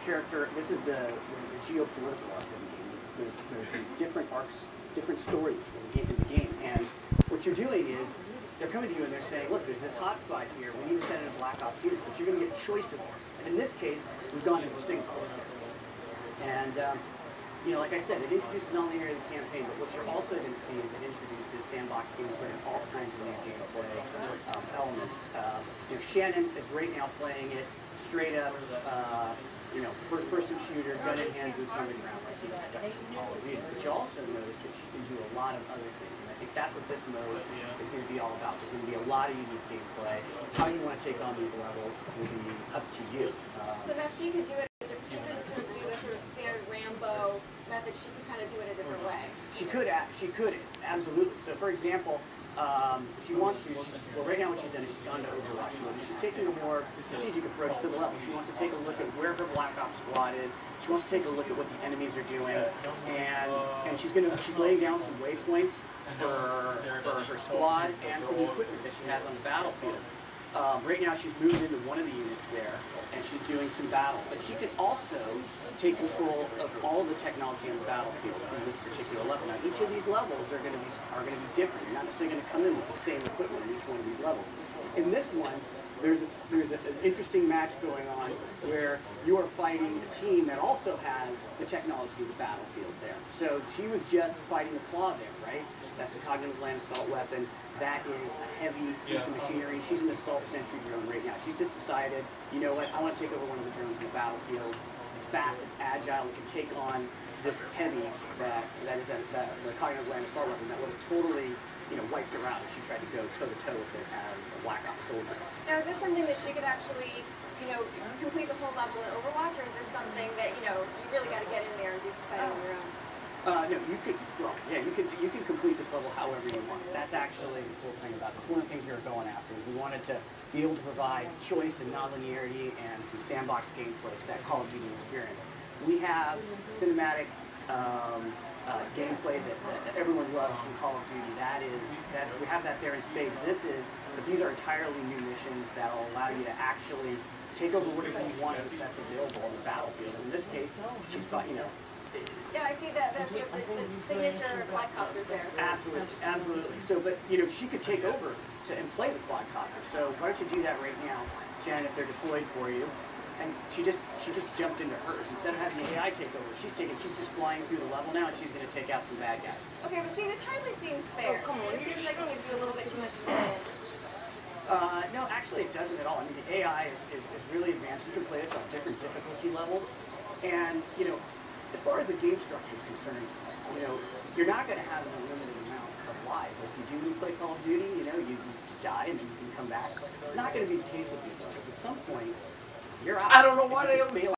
character. This is the geopolitical arc of the game. There's these different arcs, different stories in the game, and what you're doing is they're coming to you and they're saying, look, there's this hot spot here. We need to send in a Black Ops unit, but you're going to get a choice of this. And in this case, we've gone into Singapore. And you know, like I said, it introduces not only the campaign, but what you're also going to see is it introduces sandbox gameplay and all kinds of new gameplay elements. You know, Shannon is right now playing it straight up, you know, first-person shooter, gun in hand, boots on the ground, like you expect from Call of Duty. But you also notice that she can do a lot of other things, and I think that's what this mode is going to be all about. There's going to be a lot of unique gameplay. How you want to take on these levels will be up to you. So now she could do it. She could do a sort of standard Rambo method. She could kind of do it a different way. She could, absolutely. So, for example, she wants to. Well, right now, what she's done is she's gone to Overwatch mode. She's taking a more strategic approach to the level. She wants to take a look at where her Black Ops squad is. She wants to take a look at what the enemies are doing, and she's laying down some waypoints for her squad and for the equipment that she has on the battlefield. Right now she's moved into one of the units there, and she's doing some battle. But she can also take control of all of the technology on the battlefield in this particular level. Now, each of these levels are going to be different. You're not necessarily going to come in with the same equipment in each one of these levels. In this one, there's an interesting match going on where you are fighting a team that also has the technology of the battlefield there. So she was just fighting the claw there, right? That's a cognitive land assault weapon. That is a heavy piece of machinery. She's an assault sentry drone right now. She's just decided, you know what, I want to take over one of the drones in the battlefield. It's fast, it's agile, it can take on this heavy that is the cognitive land assault weapon that would have totally, you know, wiped her out if she tried to go toe-to-toe with it as a Black Ops soldier. Now, is this something that she could actually, you know, complete the whole level in Overwatch, or is this something that, you know, you really got to get in there and do some fighting on your own? No, you could, well, yeah, you can complete this level however you want. That's actually the cool thing about it. It's one of the things we were going after. We wanted to be able to provide choice and non-linearity and some sandbox gameplay to that Call of Duty experience. We have cinematic gameplay that everyone loves from Call of Duty. We have that there in spades. These are entirely new missions that will allow you to actually take over whatever you want that's available on the battlefield. In this case, she's got, you know. Yeah, I see that sort of the signature quadcopters there. Absolutely, absolutely. So, but you know, she could take over and play the quadcopter. So why don't you do that right now, Shannon, if they're deployed for you? And she just jumped into hers instead of having the AI take over. She's just flying through the level now, and she's going to take out some bad guys. Okay, but see, this hardly seems fair. Oh, come on, it seems like it gives you a little bit too much advantage. No, actually, it doesn't at all. I mean, the AI is really advanced. You can play this on different difficulty levels, and you know. As far as the game structure is concerned, you know, you're not going to have an unlimited amount of lives. Like you do when you play Call of Duty, you know, you die and then you can come back. It's not going to be the case with these levels. At some point, you're out. I don't know why they